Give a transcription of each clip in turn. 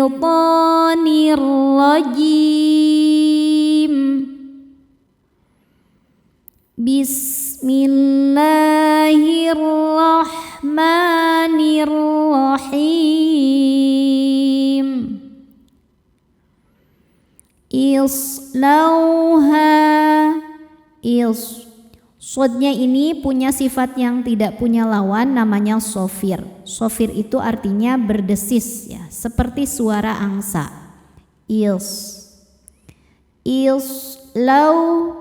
syaitonir rajim. Bismillahirrahmanirrahim. Islauha. Sodnya ini punya sifat yang tidak punya lawan, namanya sofir. Sofir itu artinya berdesis, ya, seperti suara angsa. Lau.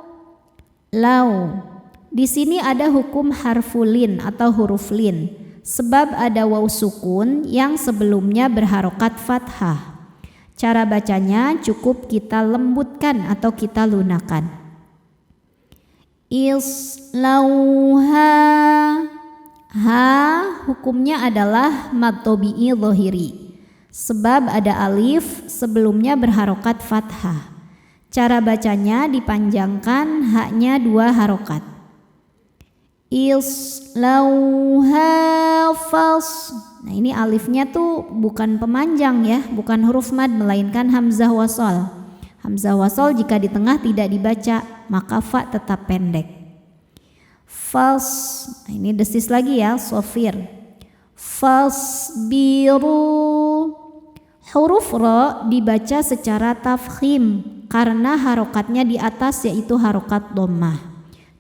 Di sini ada hukum harfulin atau huruf lin, sebab ada waw sukun yang sebelumnya berharokat fathah. Cara bacanya cukup kita lembutkan atau kita lunakan. Islauha. Ha hukumnya adalah mad tabi'i dhahiri, sebab ada alif sebelumnya berharokat fathah. Cara bacanya dipanjangkan haknya 2 harokat. Islauha fas. Nah ini alifnya tuh bukan pemanjang ya, bukan huruf mad melainkan hamzah wasol. Hamzah wasol jika di tengah tidak dibaca maka fa tetap pendek. Fas. Nah ini desis lagi ya, sofir. Fasbiru. Huruf ro dibaca secara tafkhim karena harokatnya di atas yaitu harokat dhammah.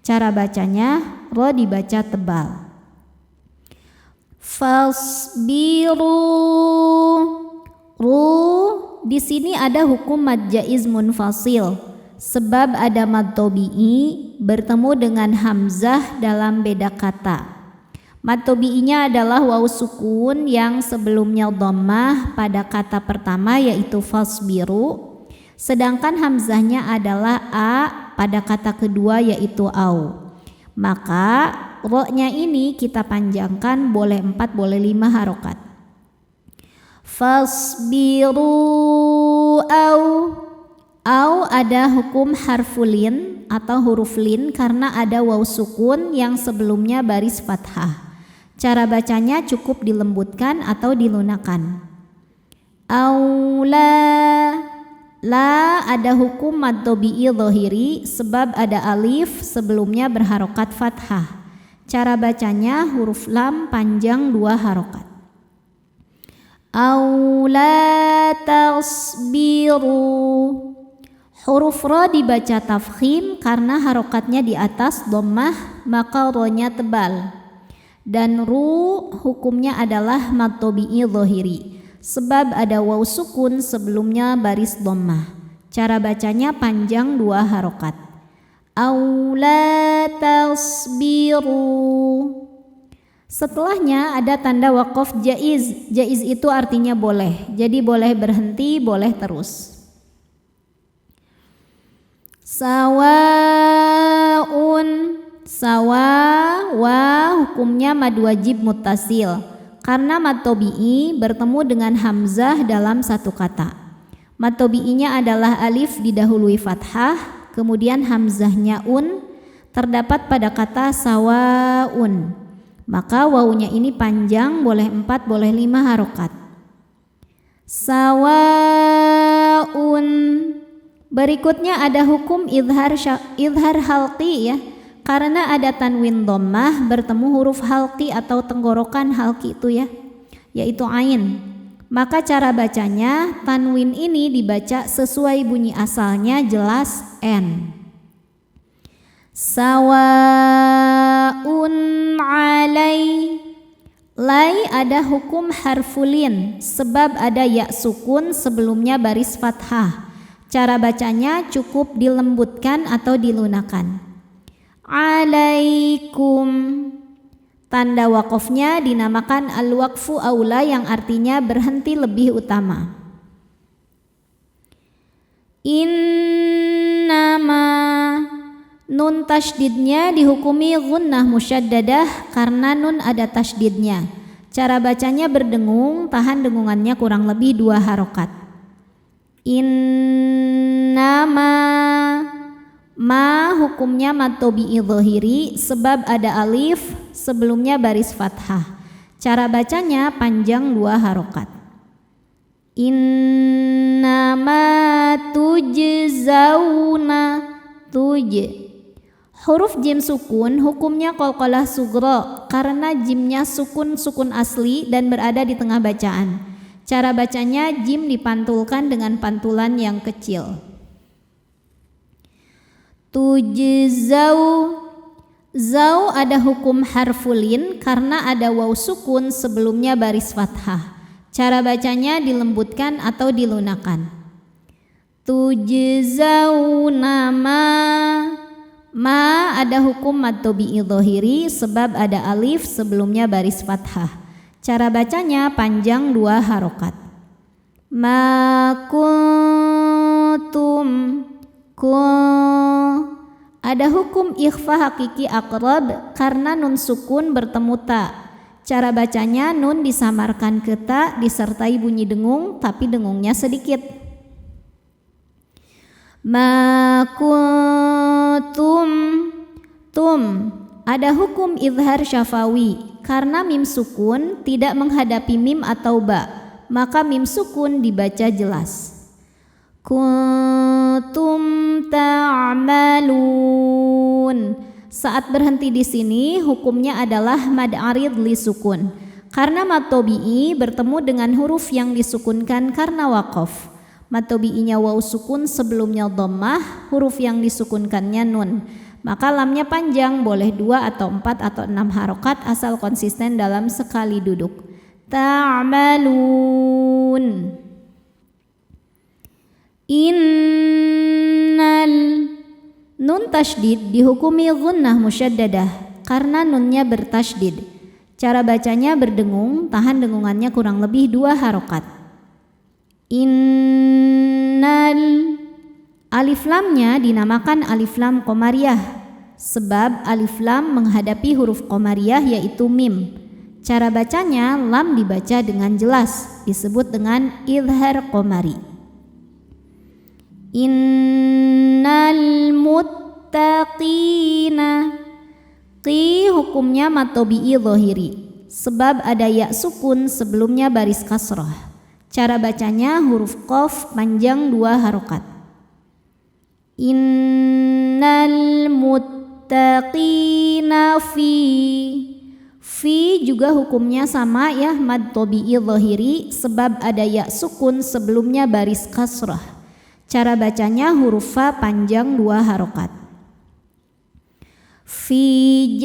Cara bacanya ro dibaca tebal. Fasbiru. Ru di sini ada hukum mad jaiz munfasil, sebab ada mad tabi'i bertemu dengan hamzah dalam beda kata. Mad tabi'inya adalah waw sukun yang sebelumnya dhammah pada kata pertama yaitu fasbiru, sedangkan hamzahnya adalah a pada kata kedua yaitu au. Maka ro-nya ini kita panjangkan, boleh 4 boleh 5 harokat. Fasbiru au ada hukum harfulin atau huruf lin karena ada waw sukun yang sebelumnya baris fathah. Cara bacanya cukup dilembutkan atau dilunakan. Aula. La ada hukum mad tabi'i dhahiri sebab ada alif sebelumnya berharokat fathah. Cara bacanya huruf lam panjang 2 harokat. Aula tasbiru. Huruf ro dibaca tafkhim karena harokatnya di atas dhammah maka ro-nya tebal. Dan ru hukumnya adalah mad tabi'i dhahiri sebab ada waw sukun sebelumnya baris dhammah. Cara bacanya panjang 2 harokat. Aula tasbiru. Setelahnya ada tanda waqaf jaiz. Jaiz itu artinya boleh, jadi boleh berhenti, boleh terus. Sawaun. Wa hukumnya mad wajib muttasil karena mad tabi'i bertemu dengan hamzah dalam satu kata. Mad tabi'inya adalah alif didahului fathah, kemudian hamzahnya terdapat pada kata sawaun. Maka wawunya ini panjang, boleh 4 boleh 5 harokat. Sawaun. Berikutnya ada hukum idhar halqi ya. Karena ada tanwin dhammah bertemu huruf halqi atau tenggorokan halqi itu ya, yaitu ain. Maka cara bacanya tanwin ini dibaca sesuai bunyi asalnya, jelas n. Sawaun alai. Lai ada hukum harfulin sebab ada ya sukun sebelumnya baris fathah. Cara bacanya cukup dilembutkan atau dilunakan. Alaikum. Tanda wakofnya dinamakan al-waqfu aula yang artinya berhenti lebih utama. Innama. Nun tasydidnya dihukumi gunnah musyaddadah karena nun ada tasydidnya. Cara bacanya berdengung, tahan dengungannya kurang lebih 2 harokat. Innama. Ma hukumnya mad tabi'i dhahiri sebab ada alif sebelumnya baris fathah. Cara bacanya panjang 2 harokat. Innama tujzauna Huruf jim sukun hukumnya qalqalah sugro karena jimnya sukun asli dan berada di tengah bacaan. Cara bacanya jim dipantulkan dengan pantulan yang kecil. Zau ada hukum harfulin karena ada waw sukun sebelumnya baris fathah. Cara bacanya dilembutkan atau dilunakan. Tujzauna ma ada hukum mad tabi'i dhahiri sebab ada alif sebelumnya baris fathah. Cara bacanya panjang 2 harokat. Ma kuntum ada hukum ikhfa hakiki aqrab karena nun sukun bertemu ta. Cara bacanya nun disamarkan ke ta disertai bunyi dengung tapi dengungnya sedikit. Ma kuntum ada hukum izhar syafawi karena mim sukun tidak menghadapi mim atau ba, maka mim sukun dibaca jelas. Kuntum ta'malun. Saat berhenti di sini hukumnya adalah mad arid li sukun karena mad tabi'i bertemu dengan huruf yang disukunkan karena waqaf. Mad tabi'inya waw sukun sebelumnya dhammah, huruf yang disukunkannya nun. Maka lamnya panjang, boleh 2 atau 4 atau 6 harokat asal konsisten dalam sekali duduk. Ta'malun. Innal nun tasydid dihukumi gunnah musyaddadah karena nunnya bertasydid. Cara bacanya berdengung, tahan dengungannya kurang lebih 2 harokat. Innal alif lamnya dinamakan alif lam qamariyah sebab alif lam menghadapi huruf qamariyah yaitu mim. Cara bacanya lam dibaca dengan jelas disebut dengan izhar qamari. Innal muttaqina qi hukumnya mad tabi'i dhahiri sebab ada ya sukun sebelumnya baris kasrah. Cara bacanya huruf qaf panjang 2 harokat. Innal muttaqina fi juga hukumnya sama ya mad tabi'i dhahiri sebab ada ya sukun sebelumnya baris kasrah. Cara bacanya huruf fa panjang 2 harokat. Fi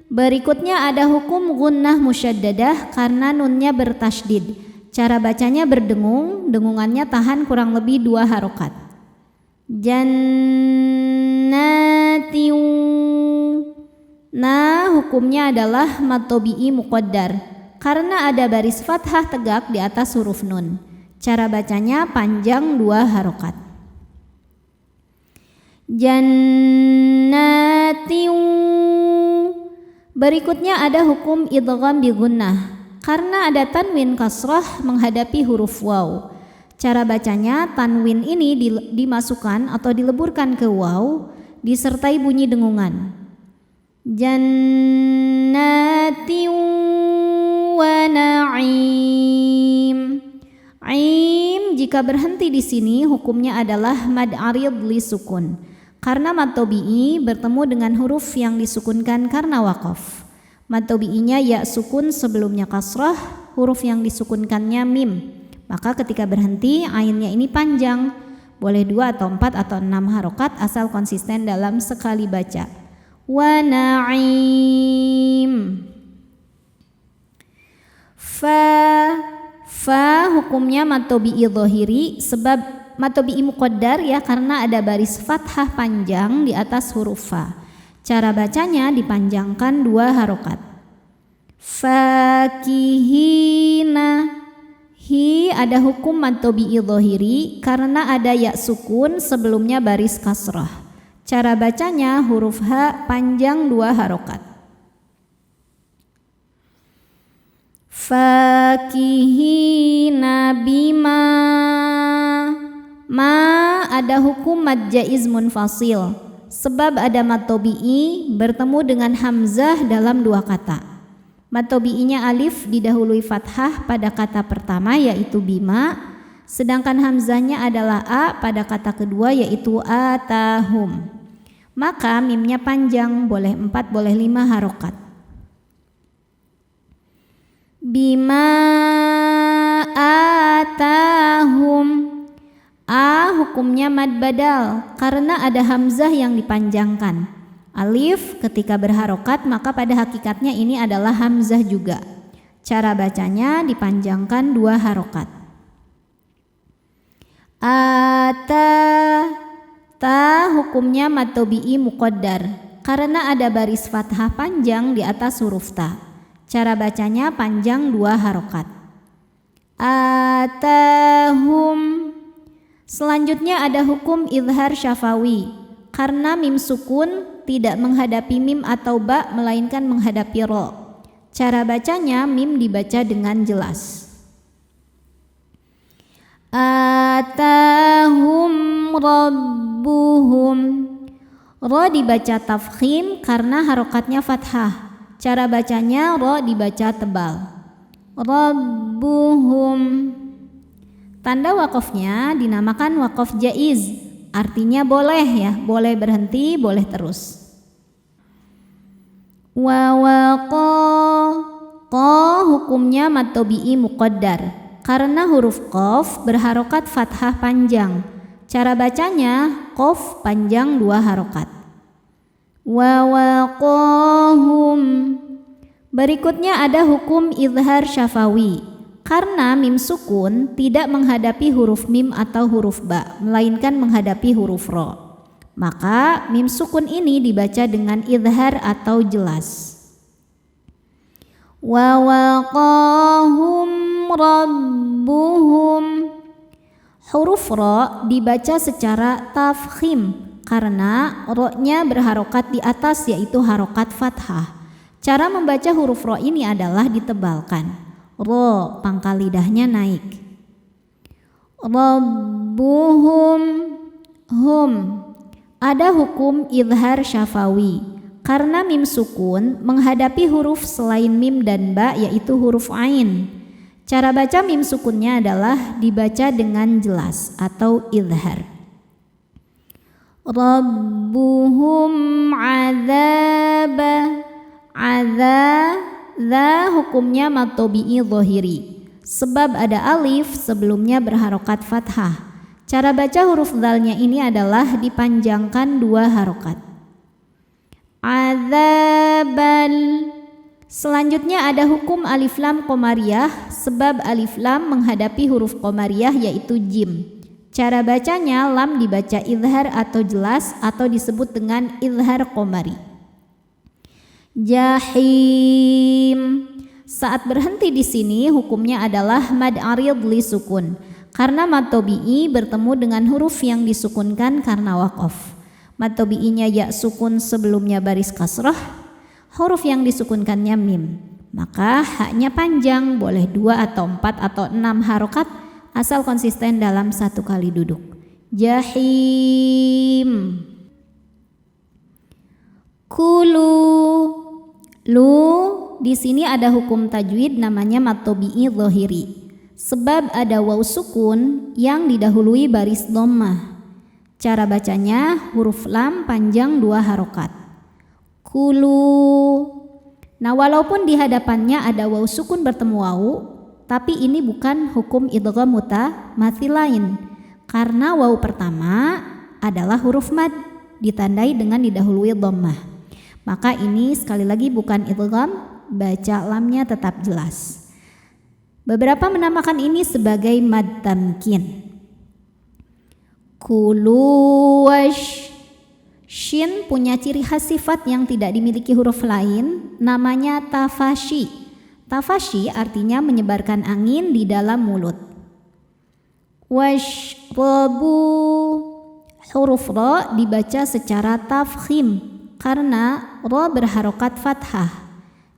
berikutnya ada hukum gunnah musyaddadah karena nunnya bertasydid. Cara bacanya berdengung, dengungannya tahan kurang lebih 2 harokat. Jannatiu. Nah, hukumnya adalah mad tabi'i muqaddar karena ada baris fathah tegak di atas huruf nun. Cara bacanya panjang 2 harokat. Jannatiu. Berikutnya ada hukum idgham bi gunnah karena ada tanwin kasrah menghadapi huruf waw. Cara bacanya tanwin ini dimasukkan atau dileburkan ke waw disertai bunyi dengungan. Jannati wa na'im. Aim jika berhenti di sini hukumnya adalah mad arid li sukun. Karena mad tabi'i bertemu dengan huruf yang disukunkan karena waqaf. Mad tabi'inya ya sukun sebelumnya kasrah, huruf yang disukunkannya mim. Maka ketika berhenti ainnya ini panjang, boleh 2 atau 4 atau 6 harokat asal konsisten dalam sekali baca. Wa na'im. Fa hukumnya mad tabi'i dhahiri sebab mad tabi'i muqaddar ya karena ada baris fathah panjang di atas huruf fa. Cara bacanya dipanjangkan 2 harokat. Fakihina. Hi ada hukum mad tabi'i dhahiri karena ada ya sukun sebelumnya baris kasrah. Cara bacanya huruf ha panjang 2 harokat. Fakihina bima. Ma ada hukum mad jaiz munfasil sebab ada mad tabi'i bertemu dengan hamzah dalam 2 kata. Mad tobi'inya alif didahului fathah pada kata pertama yaitu bima, sedangkan hamzahnya adalah a pada kata kedua yaitu atahum. Maka mimnya panjang, boleh 4 boleh 5 harokat. Bima atahum, a hukumnya mad badal karena ada hamzah yang dipanjangkan. Alif ketika berharokat maka pada hakikatnya ini adalah hamzah juga. Cara bacanya dipanjangkan 2 harokat. Ta hukumnya mad tobi'i muqaddar karena ada baris fathah panjang di atas huruf ta. Cara bacanya panjang 2 harokat. Atahum. Selanjutnya ada hukum izhar syafawi karena mim sukun tidak menghadapi mim atau ba melainkan menghadapi ro. Cara bacanya mim dibaca dengan jelas. Atahum rabbuhum. Ro dibaca tafkhim karena harokatnya fathah. Cara bacanya ro dibaca tebal. Rabbuhum. Tanda wakofnya dinamakan wakof jaiz. Artinya boleh ya, boleh berhenti, boleh terus. Ko hukumnya mad tobi'i muqaddar karena huruf qaf berharokat fathah panjang. Cara bacanya qaf panjang 2 harokat. Waqahum. Berikutnya ada hukum izhar syafawi karena mim sukun tidak menghadapi huruf mim atau huruf ba melainkan menghadapi huruf ro. Maka mim sukun ini dibaca dengan izhar atau jelas. Wa waqahum rabbuhum. Huruf ro dibaca secara tafkhim karena ro-nya berharokat di atas yaitu harokat fathah. Cara membaca huruf ro ini adalah ditebalkan. Ro pangkal lidahnya naik. Rabbuhum hum. Ada hukum izhar syafawi karena mim sukun menghadapi huruf selain mim dan ba yaitu huruf ain. Cara baca mim sukunnya adalah dibaca dengan jelas atau izhar. Rabbuhum azaba. Za hukumnya mad tobi'i zahiri sebab ada alif sebelumnya berharokat fathah. Cara baca huruf dzalnya ini adalah dipanjangkan 2 harokat. Azabal. Selanjutnya ada hukum alif lam qamariyah sebab alif lam menghadapi huruf qamariyah yaitu jim. Cara bacanya lam dibaca izhar atau jelas atau disebut dengan izhar qamari. Jahim. Saat berhenti di sini hukumnya adalah mad arid li sukun karena mad tobi'i bertemu dengan huruf yang disukunkan karena waqaf. Mad tobi'inya ya sukun sebelumnya baris kasrah, huruf yang disukunkannya mim. Maka haknya panjang, boleh 2 atau 4 atau 6 harokat asal konsisten dalam 1 kali duduk. Jahim. Kulu. Di sini ada hukum tajwid namanya mad tobi'i zahiri sebab ada waw sukun yang didahului baris dhammah. Cara bacanya huruf lam panjang 2 harokat. Kulu. Nah, walaupun di hadapannya ada waw sukun bertemu waw, tapi ini bukan hukum idgham mutamathilain karena waw pertama adalah huruf mad ditandai dengan didahului dhammah. Maka ini sekali lagi bukan idgham, baca lamnya tetap jelas. Beberapa menamakan ini sebagai mad tamkin. Kulu wash. Shin punya ciri khas sifat yang tidak dimiliki huruf lain, namanya tafashi. Tafashi artinya menyebarkan angin di dalam mulut. Washrabu. Huruf ro dibaca secara tafkhim karena ro berharokat fathah.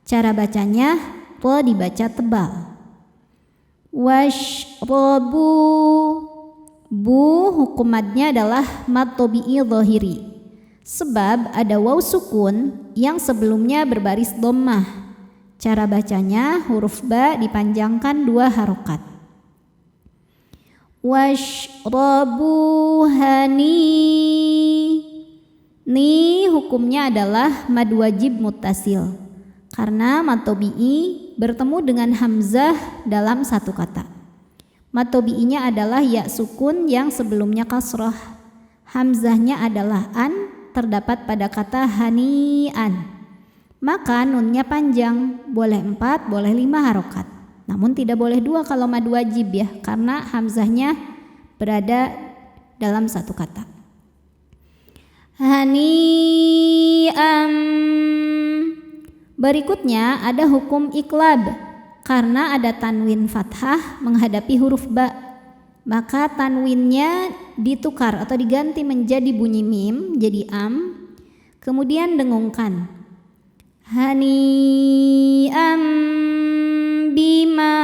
Cara bacanya ro dibaca tebal. Washrabu. Bu hukum madnya adalah mad tobi'i zahiri sebab ada waw sukun yang sebelumnya berbaris dhammah. Cara bacanya huruf ba dipanjangkan 2 harokat. Washrabu hani. Ni hukumnya adalah mad wajib muttasil karena mad tobi'i bertemu dengan hamzah dalam satu kata. Mad tobi'inya adalah ya sukun yang sebelumnya kasroh. Hamzahnya adalah an, terdapat pada kata hani'an. Maka nunnya panjang, boleh 4, boleh 5 harokat. Namun tidak boleh 2 kalau mad wajib ya, karena hamzahnya berada dalam satu kata. Hani'am. Berikutnya ada hukum iklab karena ada tanwin fathah menghadapi huruf ba. Maka tanwinnya ditukar atau diganti menjadi bunyi mim jadi am, kemudian dengungkan. Hani'am bima.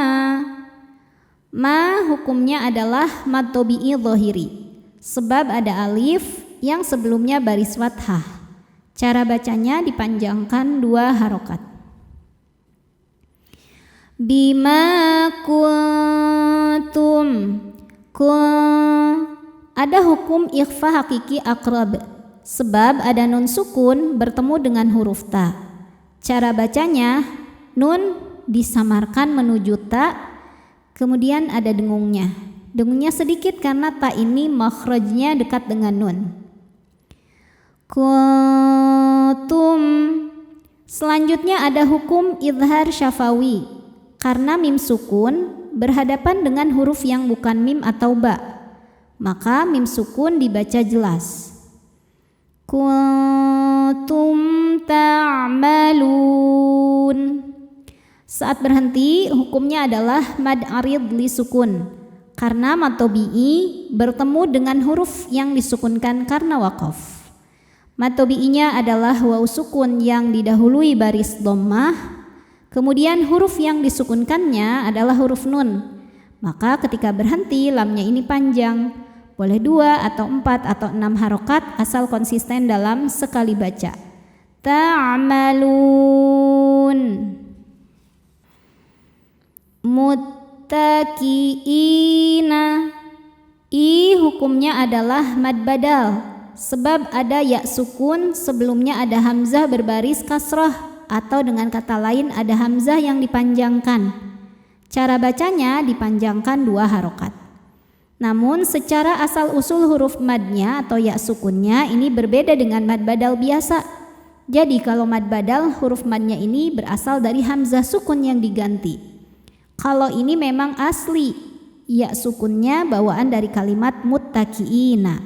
Ma hukumnya adalah mad tobi'i dhahiri sebab ada alif yang sebelumnya baris fathah. Cara bacanya dipanjangkan 2 harokat. Bima kuntum. Ada hukum ikhfa hakiki akrab sebab ada nun sukun bertemu dengan huruf ta. Cara bacanya nun disamarkan menuju ta, kemudian ada dengungnya. Dengungnya sedikit karena ta ini makhrajnya dekat dengan nun. Kuntum. Selanjutnya ada hukum izhar syafawi karena mim sukun berhadapan dengan huruf yang bukan mim atau ba, maka mim sukun dibaca jelas. Kuntum ta'malun. Saat berhenti hukumnya adalah mad arid li sukun karena mad tobi'i bertemu dengan huruf yang disukunkan karena waqaf. Mad tobi'inya adalah waw sukun yang didahului baris dhammah, kemudian huruf yang disukunkannya adalah huruf nun. Maka ketika berhenti lamnya ini panjang, boleh 2 atau 4 atau 6 harokat asal konsisten dalam sekali baca. Ta'malun. Muttaqiina. I hukumnya adalah mad badal sebab ada ya sukun, sebelumnya ada hamzah berbaris kasrah atau dengan kata lain ada hamzah yang dipanjangkan. Cara bacanya dipanjangkan 2 harokat. Namun secara asal usul huruf madnya atau ya sukunnya ini berbeda dengan mad badal biasa. Jadi kalau mad badal huruf madnya ini berasal dari hamzah sukun yang diganti. Kalau ini memang asli ya sukunnya bawaan dari kalimat muttaqiina.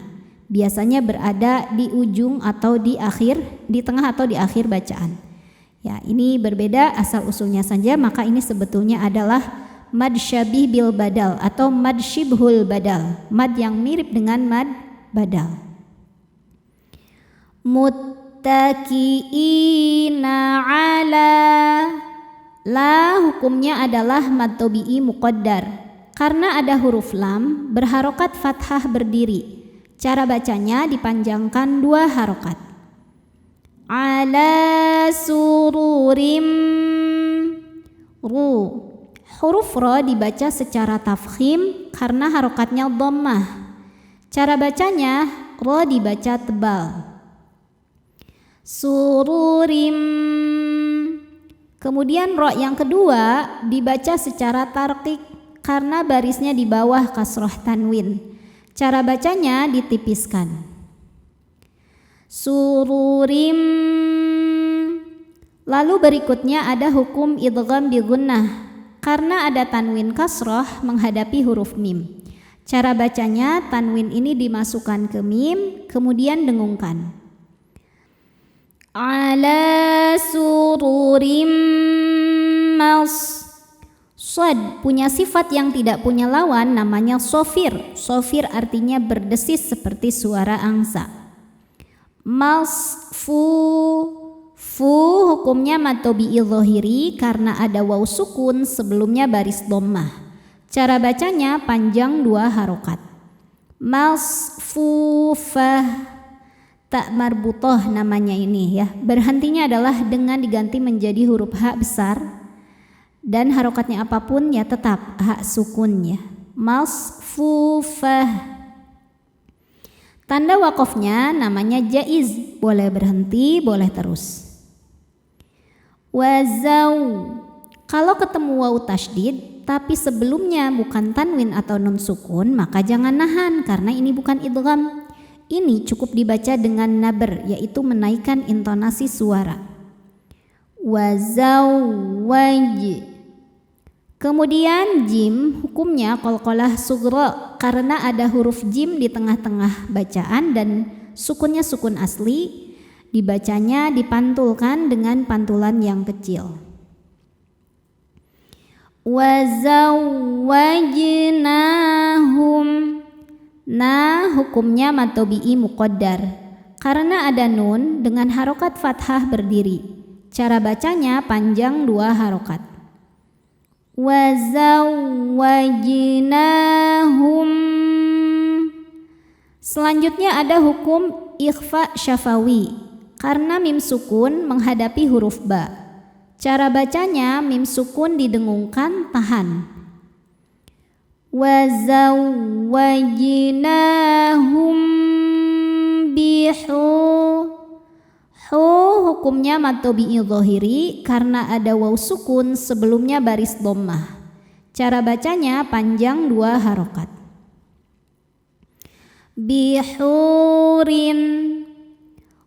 Biasanya berada di ujung atau di akhir, di tengah atau di akhir bacaan. Ya, ini berbeda asal usulnya saja, maka ini sebetulnya adalah mad syabih bil badal atau mad syibhul badal, mad yang mirip dengan mad badal. Muttaqiina ala. La hukumnya adalah mad tobi'i muqaddar karena ada huruf lam berharokat fathah berdiri. Cara bacanya dipanjangkan 2 harokat. Ala sururim. Ru. Huruf ro dibaca secara tafkhim karena harokatnya dhammah. Cara bacanya ro dibaca tebal. Sururim. Kemudian ro yang kedua dibaca secara tarqiq karena barisnya di bawah kasroh tanwin. Cara bacanya ditipiskan. Sururim. Lalu berikutnya ada hukum idgham bi gunnah karena ada tanwin kasroh menghadapi huruf mim. Cara bacanya tanwin ini dimasukkan ke mim kemudian dengungkan. Ala sururim mas. Shad punya sifat yang tidak punya lawan namanya sofir. Sofir artinya berdesis seperti suara angsa. Masfu. Fu hukumnya mad tobi'i dhahiri karena ada waw sukun sebelumnya baris dhammah. Cara bacanya panjang 2 harokat. Masfufah. Tak marbutoh namanya ini ya. Berhentinya adalah dengan diganti menjadi huruf ha besar. dan harokatnya apapun ya tetap hak sukunnya. Masfufah. Tanda wakofnya namanya jaiz, boleh berhenti, boleh terus. Wazau. Kalau ketemu waw tasydid tapi sebelumnya bukan tanwin atau nun sukun, maka jangan nahan karena ini bukan idgham. Ini cukup dibaca dengan naber, yaitu menaikkan intonasi suara. Wazawwaj. Kemudian jim hukumnya qalqalah sughra karena ada huruf jim di tengah-tengah bacaan dan sukunnya sukun asli, dibacanya dipantulkan dengan pantulan yang kecil. Wazawwajnahum. Nah, hukumnya mad tabi'i muqaddar karena ada nun dengan harokat fathah berdiri. Cara bacanya panjang 2 harokat. Wazawwajnahum. Selanjutnya ada hukum ikhfa syafawi karena mim sukun menghadapi huruf ba. Cara bacanya mim sukun didengungkan tahan. Wazawwajnahum bihu. Hu hukumnya mad tabi'i dhahiri karena ada waw sukun sebelumnya baris dhammah. Cara bacanya panjang 2 harokat. Bihurin.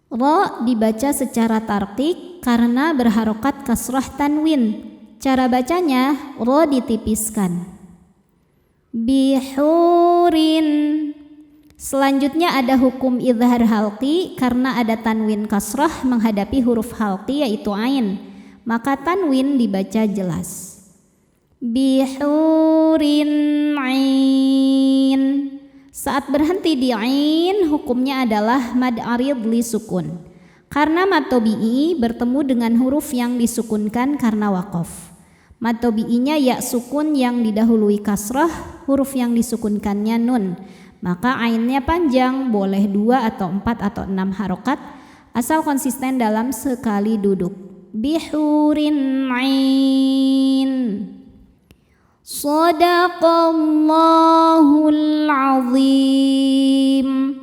Ra dibaca secara tarqiq karena berharokat kasrah tanwin. Cara bacanya ra ditipiskan. Bihurin. Selanjutnya ada hukum idhar halqi karena ada tanwin kasrah menghadapi huruf halqi yaitu ain, maka tanwin dibaca jelas. Bihurin ain. Saat berhenti di ain hukumnya adalah mad arid li sukun karena mad tabi'i bertemu dengan huruf yang disukunkan karena waqaf. Mad tabi'inya ya sukun yang didahului kasrah, huruf yang disukunkannya nun. Maka ainnya panjang, boleh 2 atau 4 atau 6 harokat asal konsisten dalam sekali duduk. Bihurin ain. Shadaqallahul azim.